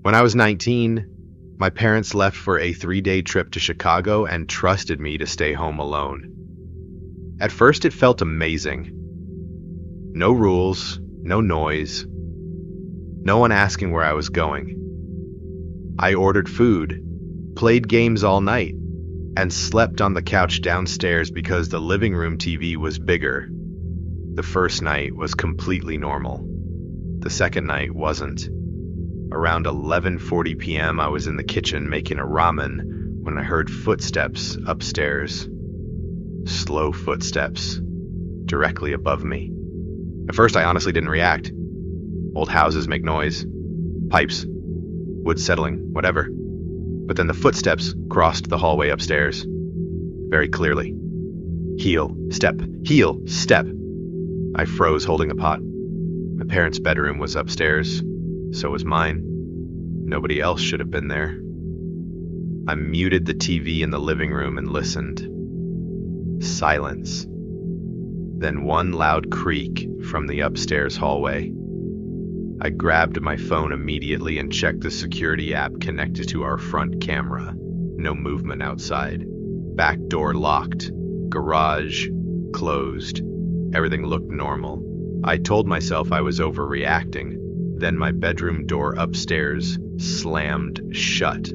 When I was 19, my parents left for a 3-day trip to Chicago and trusted me to stay home alone. At first, it felt amazing. No rules, no noise, no one asking where I was going. I ordered food, played games all night, and slept on the couch downstairs because the living room TV was bigger. The first night was completely normal. The second night wasn't. Around 11:40 p.m., I was in the kitchen making a ramen when I heard footsteps upstairs. Slow footsteps, directly above me. At first, I honestly didn't react. Old houses make noise. Pipes. Wood settling, whatever. But then the footsteps crossed the hallway upstairs. Very clearly. Heel, step, heel, step. I froze holding a pot. My parents' bedroom was upstairs. So was mine. Nobody else should have been there. I muted the TV in the living room and listened. Silence. Then one loud creak from the upstairs hallway. I grabbed my phone immediately and checked the security app connected to our front camera. No movement outside. Back door locked. Garage closed. Everything looked normal. I told myself I was overreacting. Then my bedroom door upstairs slammed shut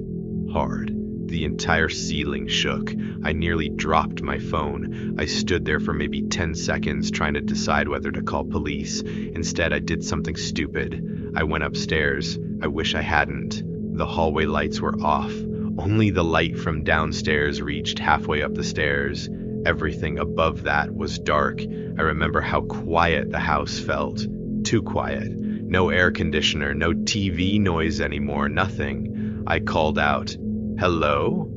hard. The entire ceiling shook. I nearly dropped my phone. I stood there for maybe 10 seconds trying to decide whether to call police. Instead, I did something stupid. I went upstairs. I wish I hadn't. The hallway lights were off. Only the light from downstairs reached halfway up the stairs. Everything above that was dark. I remember how quiet the house felt. Too quiet. No air conditioner, no TV noise anymore, nothing. I called out, "Hello?"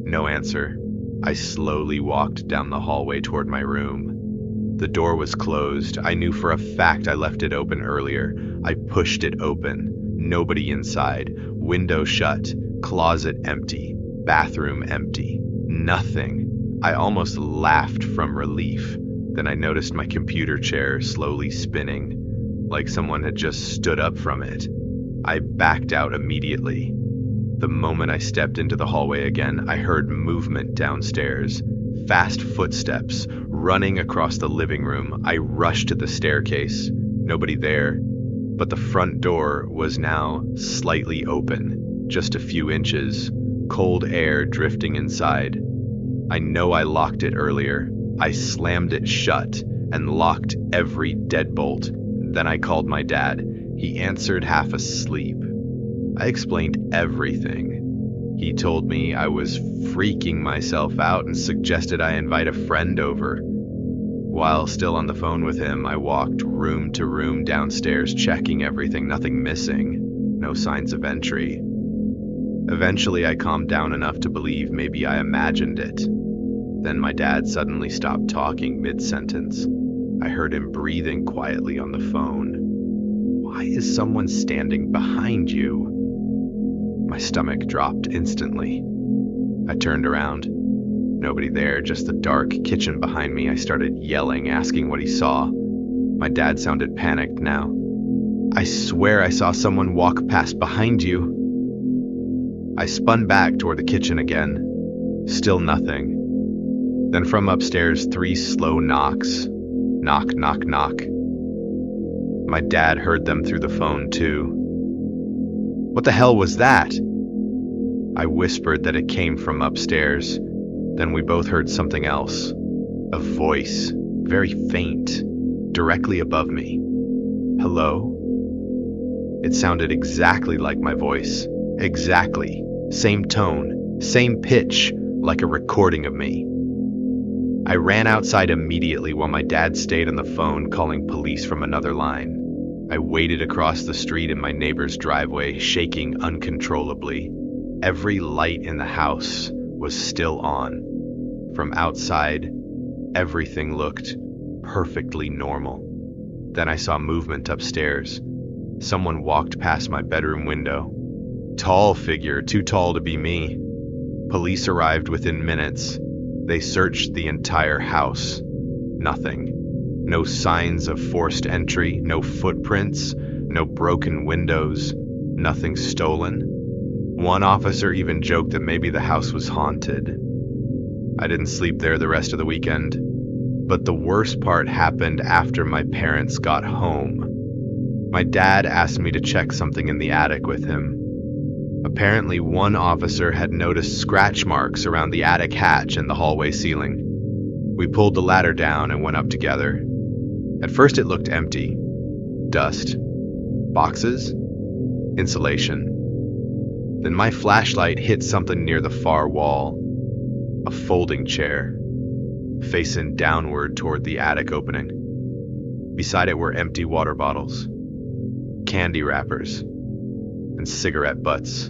No answer. I slowly walked down the hallway toward my room. The door was closed. I knew for a fact I left it open earlier. I pushed it open. Nobody inside. Window shut. Closet empty. Bathroom empty. Nothing. I almost laughed from relief. Then I noticed my computer chair slowly spinning, like someone had just stood up from it. I backed out immediately. The moment I stepped into the hallway again, I heard movement downstairs. Fast footsteps, running across the living room. I rushed to the staircase. Nobody there. But the front door was now slightly open, just a few inches. Cold air drifting inside. I know I locked it earlier. I slammed it shut and locked every deadbolt. Then I called my dad. He answered half asleep. I explained everything. He told me I was freaking myself out and suggested I invite a friend over. While still on the phone with him, I walked room to room downstairs, checking everything, nothing missing, no signs of entry. Eventually, I calmed down enough to believe maybe I imagined it. Then my dad suddenly stopped talking mid-sentence. I heard him breathing quietly on the phone. "Why is someone standing behind you?" My stomach dropped instantly. I turned around. Nobody there, just the dark kitchen behind me. I started yelling, asking what he saw. My dad sounded panicked now. "I swear I saw someone walk past behind you." I spun back toward the kitchen again. Still nothing. Then from upstairs, 3 slow knocks. Knock, knock, knock. My dad heard them through the phone, too. "What the hell was that?" I whispered that it came from upstairs. Then we both heard something else. A voice, very faint, directly above me. "Hello?" It sounded exactly like my voice. Exactly. Same tone, same pitch, like a recording of me. I ran outside immediately while my dad stayed on the phone calling police from another line. I waded across the street in my neighbor's driveway, shaking uncontrollably. Every light in the house was still on. From outside, everything looked perfectly normal. Then I saw movement upstairs. Someone walked past my bedroom window. Tall figure, too tall to be me. Police arrived within minutes. They searched the entire house. Nothing. No signs of forced entry, no footprints, no broken windows, Nothing stolen. One officer even joked that maybe the house was haunted. I didn't sleep there the rest of the weekend, but the worst part happened after my parents got home. My dad asked me to check something in the attic with him. Apparently, one officer had noticed scratch marks around the attic hatch and the hallway ceiling. We pulled the ladder down and went up together. At first it looked empty. Dust. Boxes. Insulation. Then my flashlight hit something near the far wall. A folding chair, facing downward toward the attic opening. Beside it were empty water bottles, candy wrappers, and cigarette butts.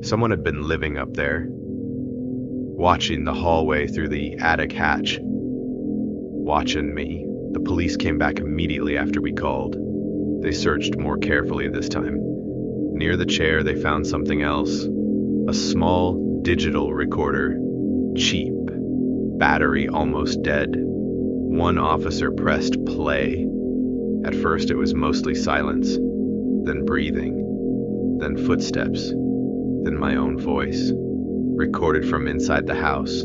Someone had been living up there, watching the hallway through the attic hatch. Watching me. The police came back immediately after we called. They searched more carefully this time. Near the chair, they found something else. A small digital recorder. Cheap. Battery almost dead. One officer pressed play. At first it was mostly silence, then breathing, then footsteps, then my own voice, recorded from inside the house.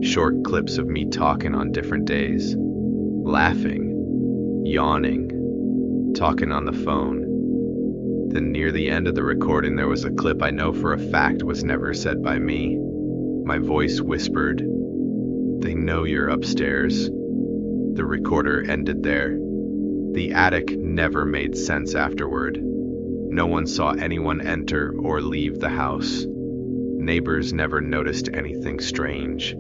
Short clips of me talking on different days, laughing, yawning, talking on the phone. Then near the end of the recording there was a clip I know for a fact was never said by me. My voice whispered, "They know you're upstairs." The recorder ended there. The attic never made sense afterward. No one saw anyone enter or leave the house. Neighbors never noticed anything strange.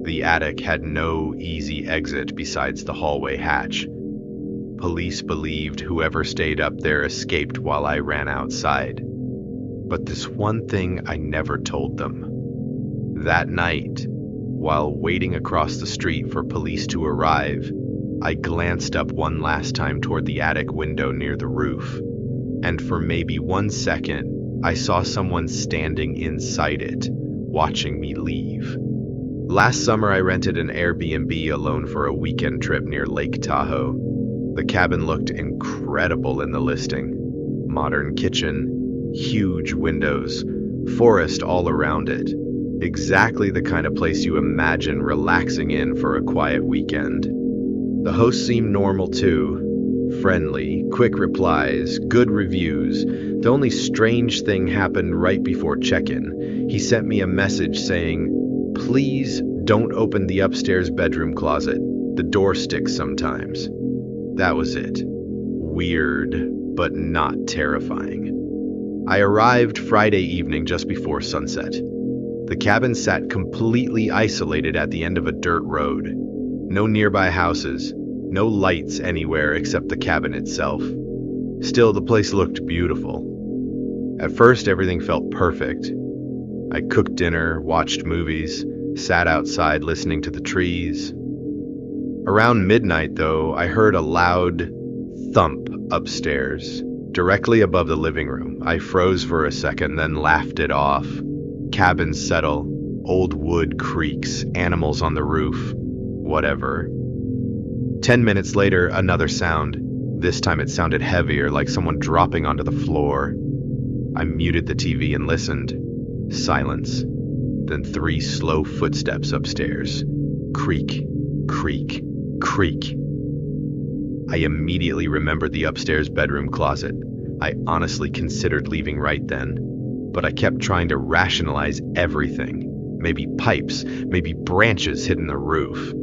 The attic had no easy exit besides the hallway hatch. Police believed whoever stayed up there escaped while I ran outside. But this one thing I never told them. That night, while waiting across the street for police to arrive, I glanced up one last time toward the attic window near the roof, and for maybe 1 second, I saw someone standing inside it, watching me leave. Last summer, I rented an Airbnb alone for a weekend trip near Lake Tahoe. The cabin looked incredible in the listing. Modern kitchen, huge windows, forest all around it. Exactly the kind of place you imagine relaxing in for a quiet weekend. The host seemed normal too. Friendly, quick replies, good reviews. The only strange thing happened right before check-in. He sent me a message saying, "Please don't open the upstairs bedroom closet. The door sticks sometimes." That was it. Weird, but not terrifying. I arrived Friday evening just before sunset. The cabin sat completely isolated at the end of a dirt road. No nearby houses, no lights anywhere except the cabin itself. Still, the place looked beautiful. At first, everything felt perfect. I cooked dinner, watched movies, sat outside listening to the trees. Around midnight, though, I heard a loud thump upstairs, directly above the living room. I froze for a second, then laughed it off. Cabins settle, old wood creaks, animals on the roof, whatever. 10 minutes later, another sound. This time it sounded heavier, like someone dropping onto the floor. I muted the TV and listened. Silence. Then 3 slow footsteps upstairs. Creak, creak, creak. I immediately remembered the upstairs bedroom closet. I honestly considered leaving right then, but I kept trying to rationalize everything. Maybe pipes, maybe branches hidden in the roof.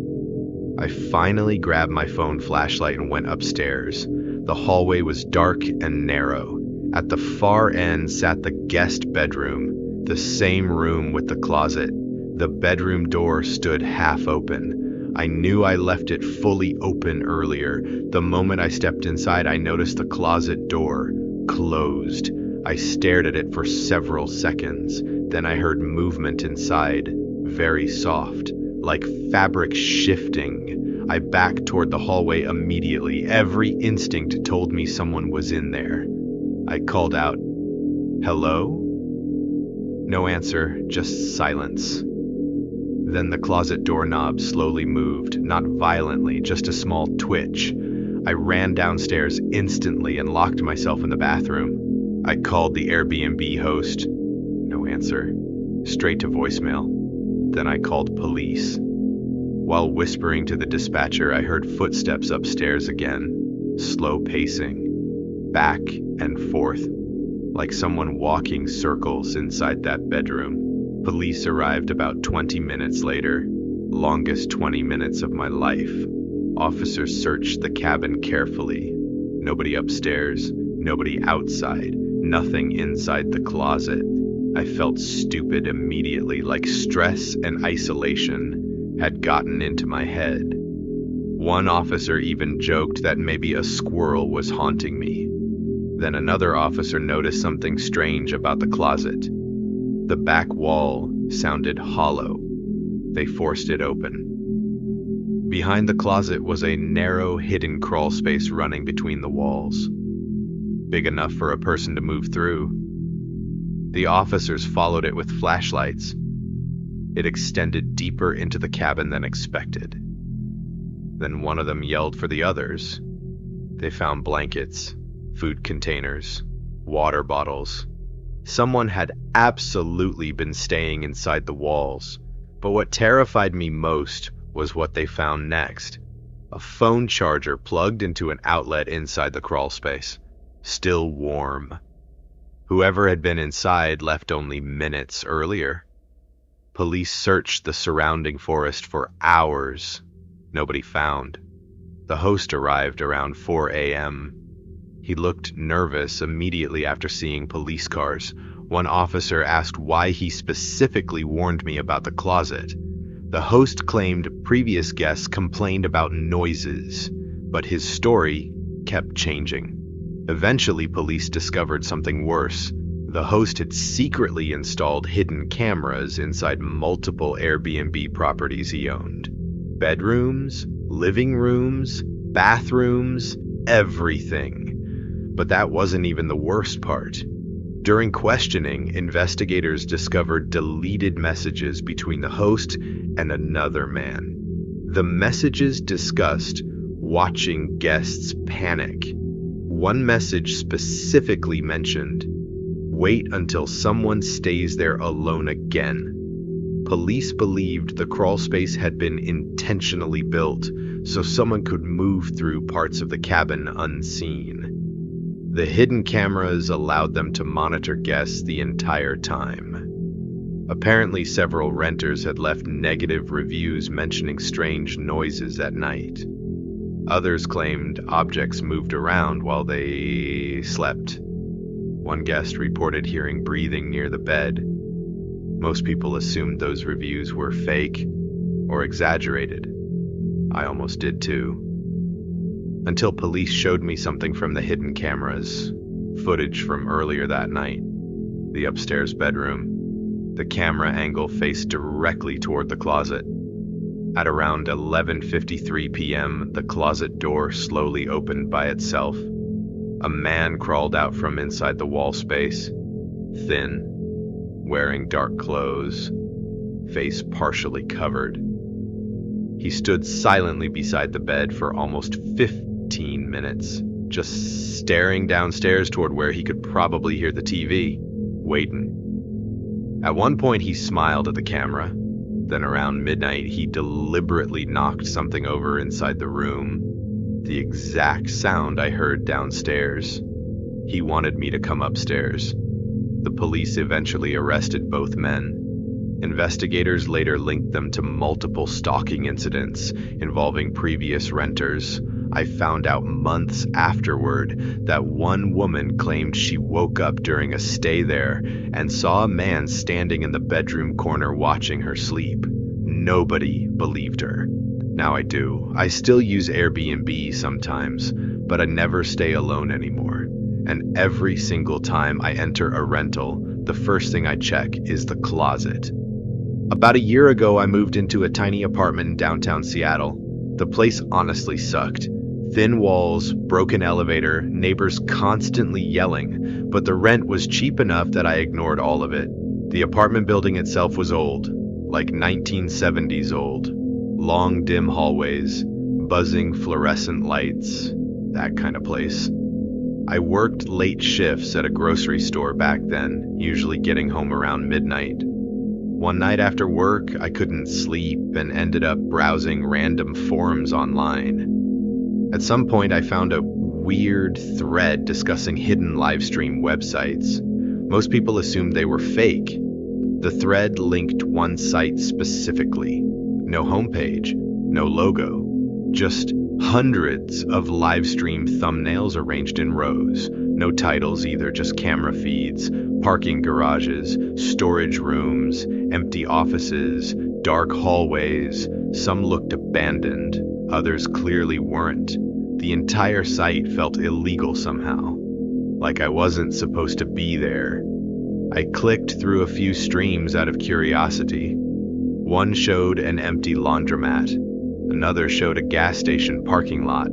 I finally grabbed my phone flashlight and went upstairs. The hallway was dark and narrow. At the far end sat the guest bedroom, the same room with the closet. The bedroom door stood half open. I knew I left it fully open earlier. The moment I stepped inside, I noticed the closet door closed. I stared at it for several seconds. Then I heard movement inside, very soft, like fabric shifting. I backed toward the hallway immediately. Every instinct told me someone was in there. I called out, "Hello?" No answer, just silence. Then the closet doorknob slowly moved, not violently, just a small twitch. I ran downstairs instantly and locked myself in the bathroom. I called the Airbnb host. No answer. Straight to voicemail. Then I called police. While whispering to the dispatcher, I heard footsteps upstairs again, slow pacing, back and forth, like someone walking circles inside that bedroom. Police arrived about 20 minutes later, longest 20 minutes of my life. Officers searched the cabin carefully. Nobody upstairs, nobody outside, nothing inside the closet. I felt stupid immediately, like stress and isolation had gotten into my head. One officer even joked that maybe a squirrel was haunting me. Then another officer noticed something strange about the closet. The back wall sounded hollow. They forced it open. Behind the closet was a narrow, hidden crawl space running between the walls, big enough for a person to move through. The officers followed it with flashlights. It extended deeper into the cabin than expected. Then one of them yelled for the others. They found blankets, food containers, water bottles. Someone had absolutely been staying inside the walls, but what terrified me most was what they found next. A phone charger plugged into an outlet inside the crawl space, still warm. Whoever had been inside left only minutes earlier. Police searched the surrounding forest for hours. Nobody found. The host arrived around 4 a.m. He looked nervous immediately after seeing police cars. One officer asked why he specifically warned me about the closet. The host claimed previous guests complained about noises, but his story kept changing. Eventually, police discovered something worse. The host had secretly installed hidden cameras inside multiple Airbnb properties he owned. Bedrooms, living rooms, bathrooms, everything. But that wasn't even the worst part. During questioning, investigators discovered deleted messages between the host and another man. The messages discussed watching guests panic. One message specifically mentioned, "Wait until someone stays there alone again." Police believed the crawl space had been intentionally built so someone could move through parts of the cabin unseen. The hidden cameras allowed them to monitor guests the entire time. Apparently, several renters had left negative reviews mentioning strange noises at night. Others claimed objects moved around while they slept. One guest reported hearing breathing near the bed. Most people assumed those reviews were fake or exaggerated. I almost did too. Until police showed me something from the hidden cameras, footage from earlier that night. The upstairs bedroom. The camera angle faced directly toward the closet. At around 11:53 p.m., the closet door slowly opened by itself. A man crawled out from inside the wall space, thin, wearing dark clothes, face partially covered. He stood silently beside the bed for almost 15 minutes, just staring downstairs toward where he could probably hear the TV, waiting. At one point, he smiled at the camera. Then around midnight, he deliberately knocked something over inside the room, the exact sound I heard downstairs. He wanted me to come upstairs. The police eventually arrested both men. Investigators later linked them to multiple stalking incidents involving previous renters. I found out months afterward that one woman claimed she woke up during a stay there and saw a man standing in the bedroom corner watching her sleep. Nobody believed her. Now I do. I still use Airbnb sometimes, but I never stay alone anymore. And every single time I enter a rental, the first thing I check is the closet. About a year ago, I moved into a tiny apartment in downtown Seattle. The place honestly sucked. Thin walls, broken elevator, neighbors constantly yelling, but the rent was cheap enough that I ignored all of it. The apartment building itself was old, like 1970s old. Long, dim hallways, buzzing fluorescent lights, that kind of place. I worked late shifts at a grocery store back then, usually getting home around midnight. One night after work, I couldn't sleep and ended up browsing random forums online. At some point, I found a weird thread discussing hidden livestream websites. Most people assumed they were fake. The thread linked one site specifically. No homepage, no logo, just hundreds of livestream thumbnails arranged in rows. No titles either, just camera feeds, parking garages, storage rooms, empty offices, dark hallways. Some looked abandoned, others clearly weren't. The entire site felt illegal somehow, like I wasn't supposed to be there. I clicked through a few streams out of curiosity. One showed an empty laundromat. Another showed a gas station parking lot.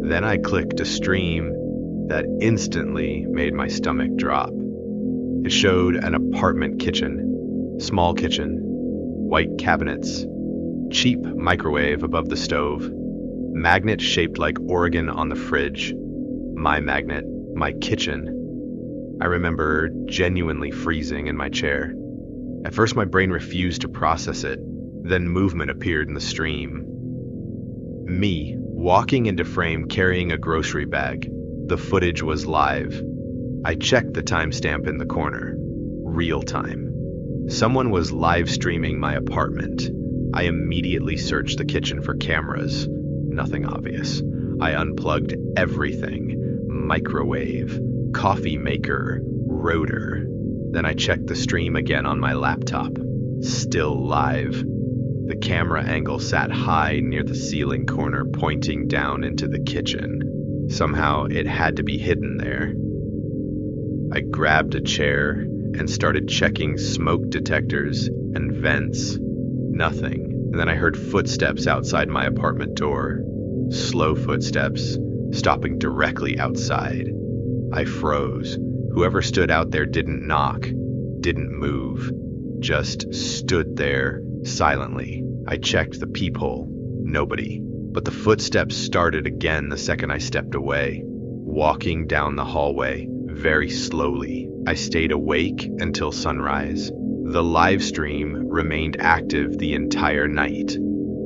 Then I clicked a stream that instantly made my stomach drop. It showed an apartment kitchen, small kitchen, white cabinets, cheap microwave above the stove, magnet shaped like Oregon on the fridge. My magnet, my kitchen. I remember genuinely freezing in my chair. At first my brain refused to process it, then movement appeared in the stream. Me, walking into frame carrying a grocery bag. The footage was live. I checked the timestamp in the corner. Real time. Someone was live streaming my apartment. I immediately searched the kitchen for cameras. Nothing obvious. I unplugged everything. Microwave, coffee maker, rotor. Then I checked the stream again on my laptop. Still live. The camera angle sat high near the ceiling corner, pointing down into the kitchen. Somehow it had to be hidden there. I grabbed a chair and started checking smoke detectors and vents. Nothing. And then I heard footsteps outside my apartment door. Slow footsteps, stopping directly outside. I froze. Whoever stood out there didn't knock, didn't move, just stood there silently. I checked the peephole. Nobody. But the footsteps started again the second I stepped away, walking down the hallway very slowly. I stayed awake until sunrise. The live stream remained active the entire night.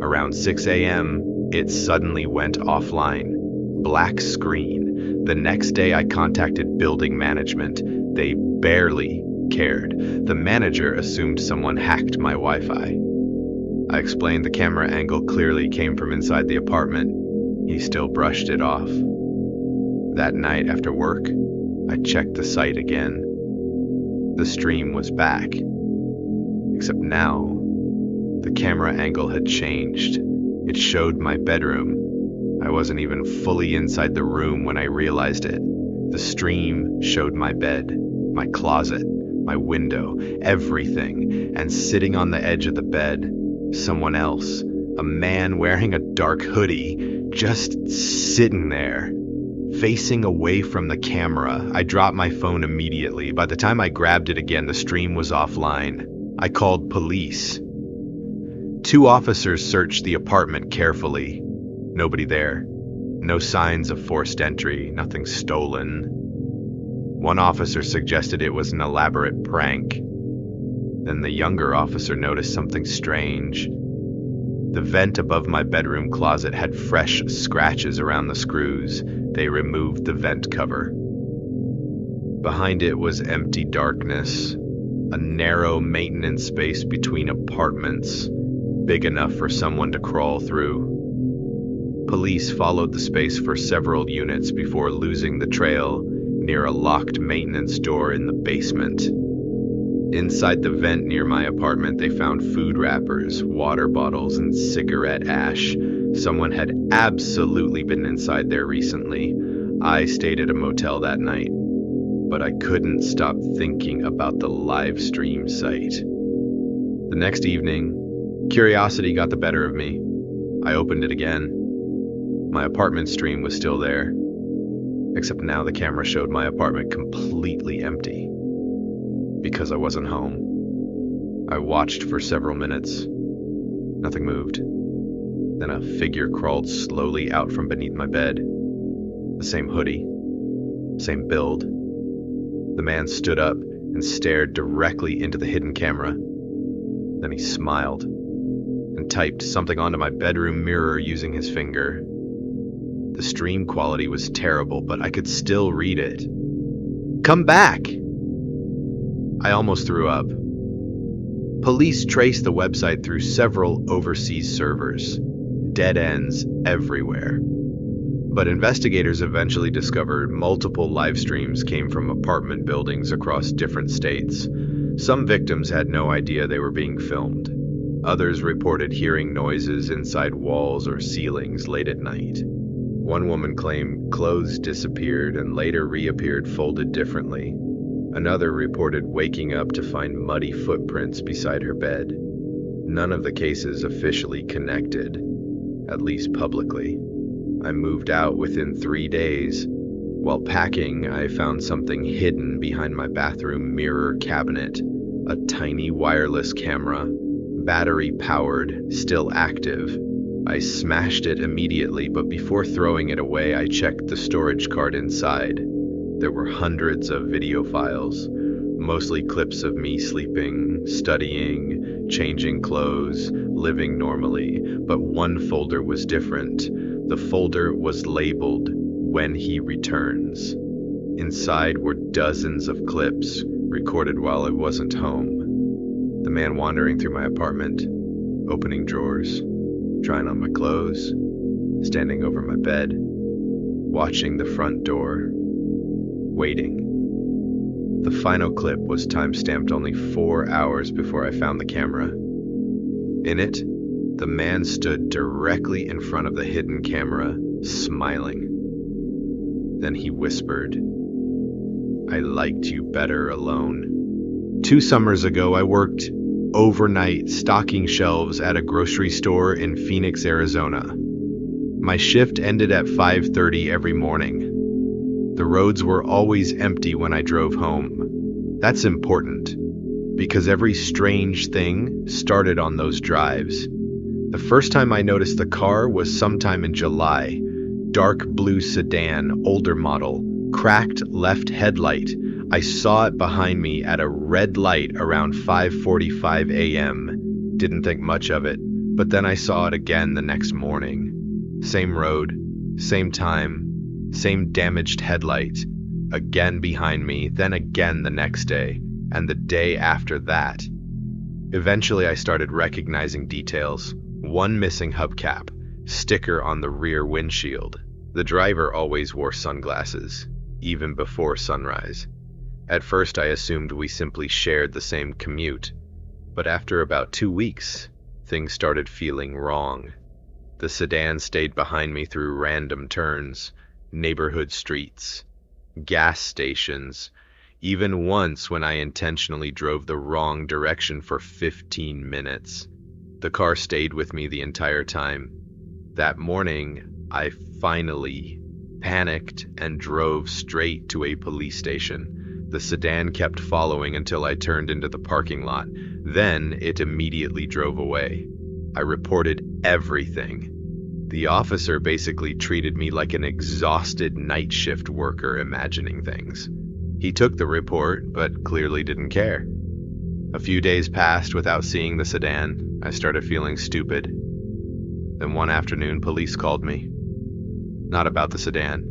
Around 6 a.m., it suddenly went offline. Black screen. The next day I contacted building management. They barely cared. The manager assumed someone hacked my Wi-Fi. I explained the camera angle clearly came from inside the apartment. He still brushed it off. That night after work, I checked the site again. The stream was back. Except now, the camera angle had changed. It showed my bedroom. I wasn't even fully inside the room when I realized it. The stream showed my bed, my closet, my window, everything. And sitting on the edge of the bed, someone else, a man wearing a dark hoodie, just sitting there, facing away from the camera. I dropped my phone immediately. By the time I grabbed it again, the stream was offline. I called police. 2 officers searched the apartment carefully. Nobody there. No signs of forced entry, nothing stolen. One officer suggested it was an elaborate prank. Then the younger officer noticed something strange. The vent above my bedroom closet had fresh scratches around the screws. They removed the vent cover. Behind it was empty darkness, a narrow maintenance space between apartments, big enough for someone to crawl through. Police followed the space for several units before losing the trail near a locked maintenance door in the basement. Inside the vent near my apartment, they found food wrappers, water bottles, and cigarette ash. Someone had absolutely been inside there recently. I stayed at a motel that night, but I couldn't stop thinking about the live stream site. The next evening, curiosity got the better of me. I opened it again. My apartment stream was still there, except now the camera showed my apartment completely empty. Because I wasn't home. I watched for several minutes. Nothing moved. Then a figure crawled slowly out from beneath my bed. The same hoodie, same build. The man stood up and stared directly into the hidden camera. Then he smiled and typed something onto my bedroom mirror using his finger. The stream quality was terrible, but I could still read it. "Come back!" I almost threw up. Police traced the website through several overseas servers. Dead ends everywhere. But investigators eventually discovered multiple live streams came from apartment buildings across different states. Some victims had no idea they were being filmed. Others reported hearing noises inside walls or ceilings late at night. One woman claimed clothes disappeared and later reappeared folded differently. Another reported waking up to find muddy footprints beside her bed. None of the cases officially connected, at least publicly. I moved out within 3 days. While packing, I found something hidden behind my bathroom mirror cabinet, a tiny wireless camera, battery-powered, still active. I smashed it immediately, but before throwing it away, I checked the storage card inside. There were hundreds of video files, mostly clips of me sleeping, studying, changing clothes, living normally, but one folder was different. The folder was labeled "When He Returns." Inside were dozens of clips recorded while I wasn't home. The man wandering through my apartment, opening drawers, trying on my clothes, standing over my bed, watching the front door, waiting. The final clip was time-stamped only 4 hours before I found the camera. In it, the man stood directly in front of the hidden camera, smiling. Then he whispered, "I liked you better alone." 2 summers ago, I worked overnight stocking shelves at a grocery store in Phoenix, Arizona. My shift ended at 5:30 every morning. The roads were always empty when I drove home. That's important, because every strange thing started on those drives. The first time I noticed the car was sometime in July. Dark blue sedan, older model, cracked left headlight. I saw it behind me at a red light around 5:45 a.m. Didn't think much of it, but then I saw it again the next morning. Same road, same time, same damaged headlight. Again behind me, then again the next day, and the day after that. Eventually I started recognizing details. One missing hubcap, sticker on the rear windshield. The driver always wore sunglasses, even before sunrise. At first I assumed we simply shared the same commute, but after about 2 weeks, things started feeling wrong. The sedan stayed behind me through random turns, neighborhood streets, gas stations, even once when I intentionally drove the wrong direction for 15 minutes. The car stayed with me the entire time. That morning, I finally panicked and drove straight to a police station. The sedan kept following until I turned into the parking lot. Then it immediately drove away. I reported everything. The officer basically treated me like an exhausted night shift worker imagining things. He took the report, but clearly didn't care. A few days passed without seeing the sedan. I started feeling stupid. Then one afternoon, police called me. Not about the sedan,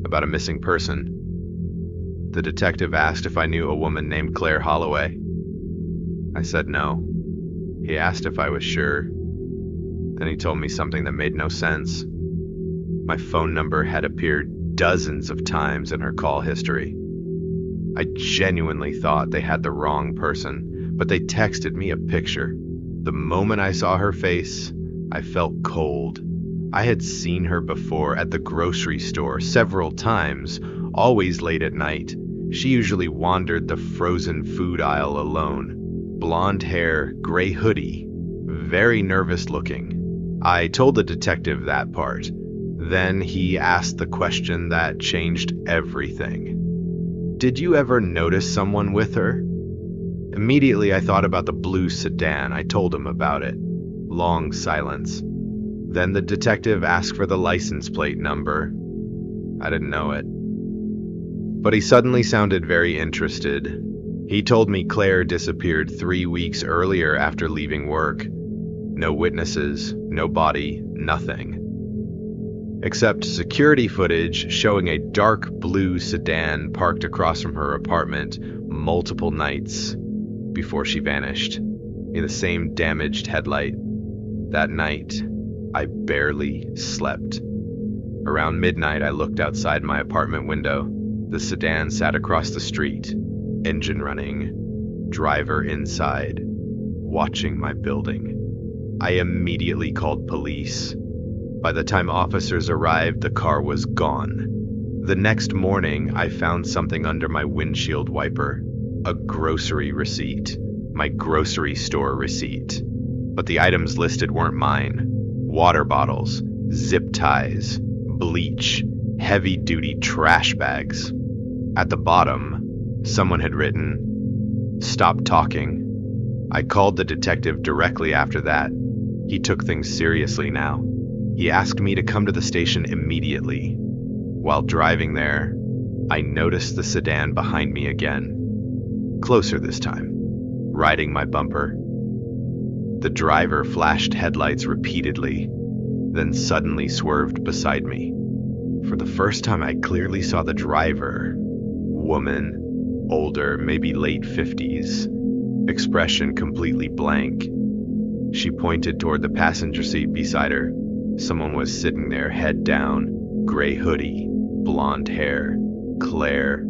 about a missing person. The detective asked if I knew a woman named Claire Holloway. I said no. He asked if I was sure. Then he told me something that made no sense. My phone number had appeared dozens of times in her call history. I genuinely thought they had the wrong person, but they texted me a picture. The moment I saw her face, I felt cold. I had seen her before at the grocery store several times, always late at night. She usually wandered the frozen food aisle alone. Blonde hair, gray hoodie, very nervous looking. I told the detective that part. Then he asked the question that changed everything. "Did you ever notice someone with her?" Immediately I thought about the blue sedan. I told him about it. Long silence. Then the detective asked for the license plate number. I didn't know it. But he suddenly sounded very interested. He told me Claire disappeared 3 weeks earlier after leaving work. No witnesses, no body, nothing. Except security footage showing a dark blue sedan parked across from her apartment multiple nights before she vanished, in the same damaged headlight. That night, I barely slept. Around midnight, I looked outside my apartment window. The sedan sat across the street, engine running, driver inside, watching my building. I immediately called police. By the time officers arrived, the car was gone. The next morning, I found something under my windshield wiper. A grocery receipt. My grocery store receipt. But the items listed weren't mine. Water bottles, zip ties, bleach, heavy-duty trash bags. At the bottom, someone had written, "Stop talking." I called the detective directly after that. He took things seriously now. He asked me to come to the station immediately. While driving there, I noticed the sedan behind me again. Closer this time, riding my bumper. The driver flashed headlights repeatedly, then suddenly swerved beside me. For the first time, I clearly saw the driver. Woman, older, maybe late 50s. Expression completely blank. She pointed toward the passenger seat beside her. Someone was sitting there, head down, gray hoodie, blonde hair. Claire,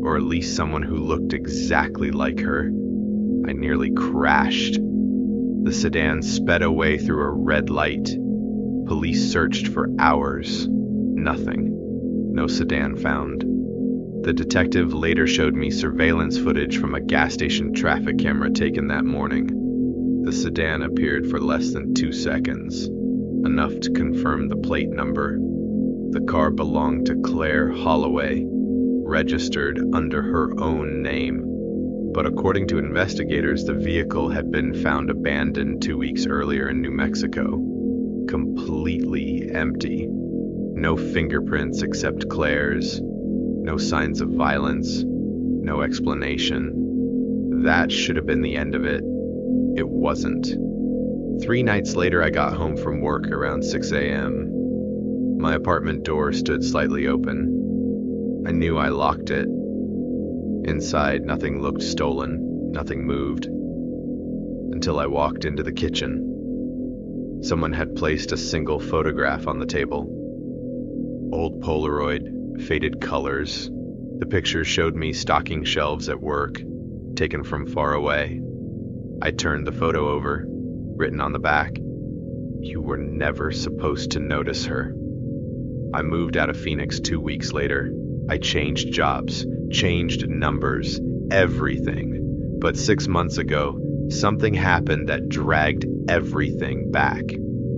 or at least someone who looked exactly like her. I nearly crashed. The sedan sped away through a red light. Police searched for hours. Nothing. No sedan found. The detective later showed me surveillance footage from a gas station traffic camera taken that morning. The sedan appeared for less than 2 seconds, enough to confirm the plate number. The car belonged to Claire Holloway, registered under her own name. But according to investigators, the vehicle had been found abandoned 2 weeks earlier in New Mexico. Completely empty. No fingerprints except Claire's. No signs of violence. No explanation. That should have been the end of it. It wasn't. 3 nights later, I got home from work around 6 a.m. My apartment door stood slightly open. I knew I locked it. Inside, nothing looked stolen, nothing moved. Until I walked into the kitchen. Someone had placed a single photograph on the table. Old Polaroid, faded colors. The picture showed me stocking shelves at work, taken from far away. I turned the photo over, written on the back, "You were never supposed to notice her." I moved out of Phoenix 2 weeks later. I changed jobs, changed numbers, everything. But 6 months ago, something happened that dragged everything back.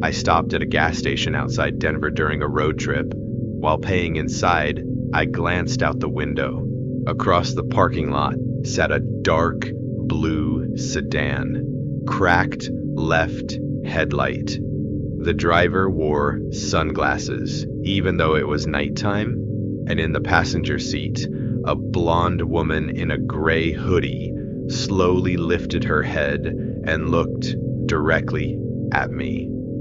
I stopped at a gas station outside Denver during a road trip. While paying inside, I glanced out the window. Across the parking lot sat a dark blue sedan, cracked left headlight. The driver wore sunglasses, even though it was nighttime, and in the passenger seat, a blonde woman in a gray hoodie slowly lifted her head and looked directly at me.